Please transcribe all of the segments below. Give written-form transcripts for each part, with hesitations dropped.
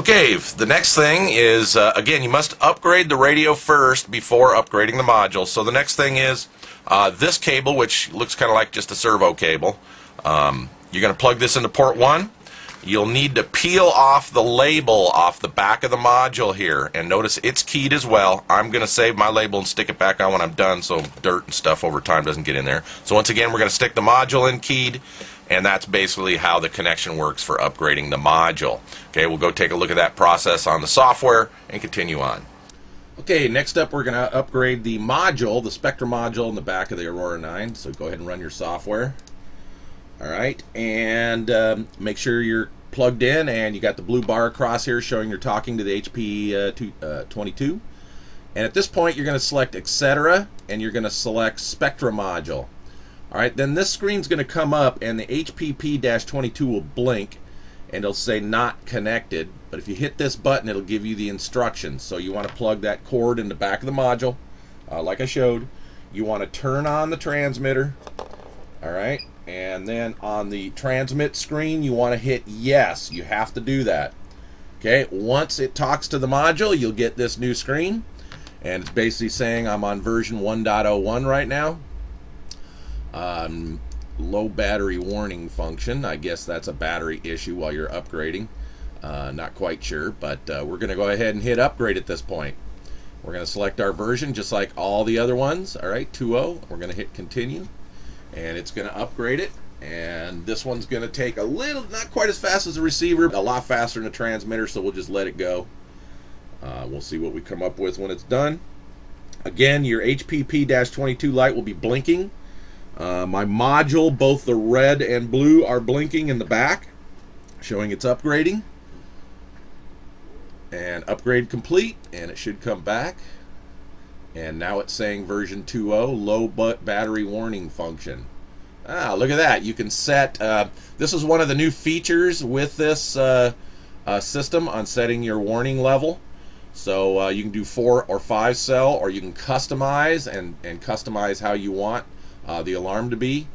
Okay, the next thing is, again, you must upgrade the radio first before upgrading the module. So the next thing is this cable, which looks kind of like just a servo cable. You're going to plug this into port 1. You'll need to peel off the label off the back of the module here. And notice it's keyed as well. I'm going to save my label and stick it back on when I'm done so dirt and stuff over time doesn't get in there. So once again, we're going to stick the module in keyed. And that's basically how the connection works for upgrading the module. Okay, we'll go take a look at that process on the software and continue on. Okay, next up we're going to upgrade the module, the Spectra module in the back of the Aurora 9. So go ahead and run your software. Alright, and make sure you're plugged in and you got the blue bar across here showing you're talking to the HP 22. And at this point you're going to select etc. and you're going to select Spectra module. Alright, then this screen's going to come up and the HPP-22 will blink and it'll say not connected. But if you hit this button, it'll give you the instructions. So you want to plug that cord in the back of the module, like I showed. You want to turn on the transmitter. Alright, and then on the transmit screen, you want to hit yes. You have to do that. Okay, once it talks to the module, you'll get this new screen. And it's basically saying I'm on version 1.01 right now. Low battery warning function. I guess that's a battery issue while you're upgrading. Not quite sure, but we're going to go ahead and hit upgrade at this point. We're going to select our version just like all the other ones. Alright, 2.0. We're going to hit continue and it's going to upgrade it. And this one's going to take a little, not quite as fast as the receiver, a lot faster than the transmitter, so we'll just let it go. We'll see what we come up with when it's done. Again, your HPP-22 light will be blinking. My module, both the red and blue, are blinking in the back, showing it's upgrading. And upgrade complete, and it should come back. And now it's saying version 2.0, low battery warning function. Ah, look at that. You can set, this is one of the new features with this system on setting your warning level. So you can do 4 or 5 cell, or you can customize and customize how you want the alarm to be.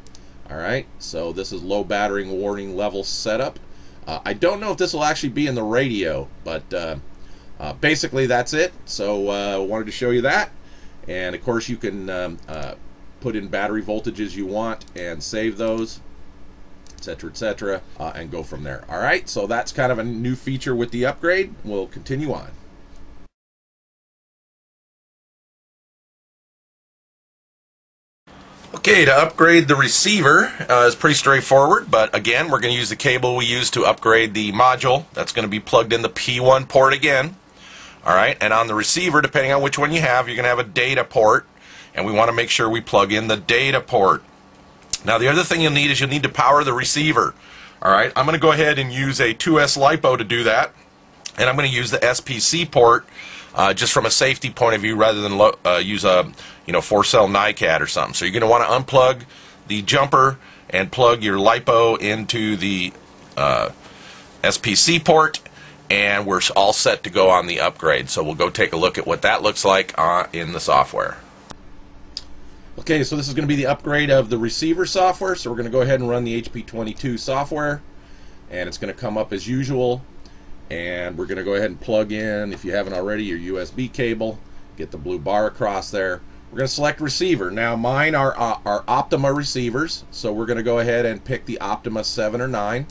Alright, so this is low battery warning level setup. I don't know if this will actually be in the radio, but basically that's it. So I wanted to show you that. And of course you can put in battery voltages you want and save those, etc., and go from there. Alright, so that's kind of a new feature with the upgrade. We'll continue on. Okay, to upgrade the receiver is pretty straightforward, but again, we're going to use the cable we used to upgrade the module. That's going to be plugged in the P1 port again. Alright, and on the receiver, depending on which one you have, you're going to have a data port, and we want to make sure we plug in the data port. Now, the other thing you'll need is you'll need to power the receiver. Alright, I'm going to go ahead and use a 2S LiPo to do that, and I'm going to use the SPC port just from a safety point of view rather than use a 4-cell NiCad or something. So you're going to want to unplug the jumper and plug your LiPo into the SPC port, and we're all set to go on the upgrade. So we'll go take a look at what that looks like in the software. Okay, so this is going to be the upgrade of the receiver software. So we're going to go ahead and run the HP22 software, and it's going to come up as usual. And we're going to go ahead and plug in, if you haven't already, your USB cable. Get the blue bar across there. We're going to select receiver. Now mine are Optima receivers, so we're going to go ahead and pick the Optima 7 or 9.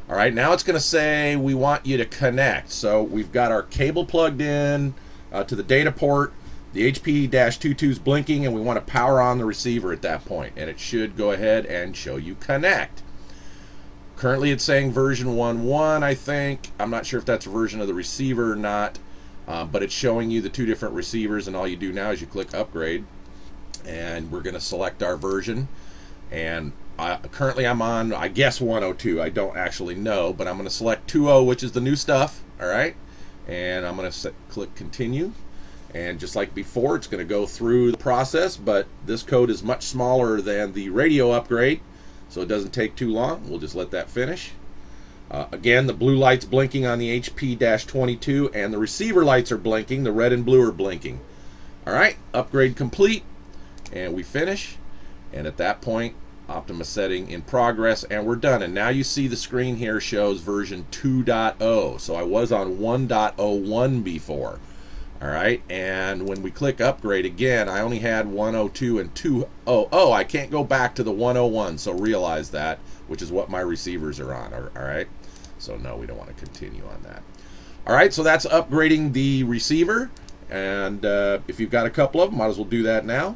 Alright, now it's going to say we want you to connect. So we've got our cable plugged in to the data port. The HP-22 is blinking, and we want to power on the receiver at that point. And it should go ahead and show you connect. Currently it's saying version 1.1, I think. I'm not sure if that's a version of the receiver or not, but it's showing you the 2 different receivers, and all you do now is you click upgrade, and we're going to select our version. And currently I'm on, I guess, 1.02. I don't actually know, but I'm going to select 2.0, which is the new stuff. Alright, and I'm going to click continue. And just like before, it's going to go through the process, but this code is much smaller than the radio upgrade, so it doesn't take too long. We'll just let that finish. Again, the blue light's blinking on the HP-22, and the receiver lights are blinking. The red and blue are blinking. Alright, upgrade complete, and we finish. And at that point, Optima setting in progress, and we're done. And now you see the screen here shows version 2.0. So I was on 1.01 before. All right, and when we click upgrade again, I only had 102 and 2.0. Oh, I can't go back to the 101, so realize that, which is what my receivers are on. All right, so no, we don't want to continue on that. All right, so that's upgrading the receiver, and if you've got a couple of them, might as well do that now.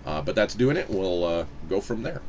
But that's doing it. We'll go from there.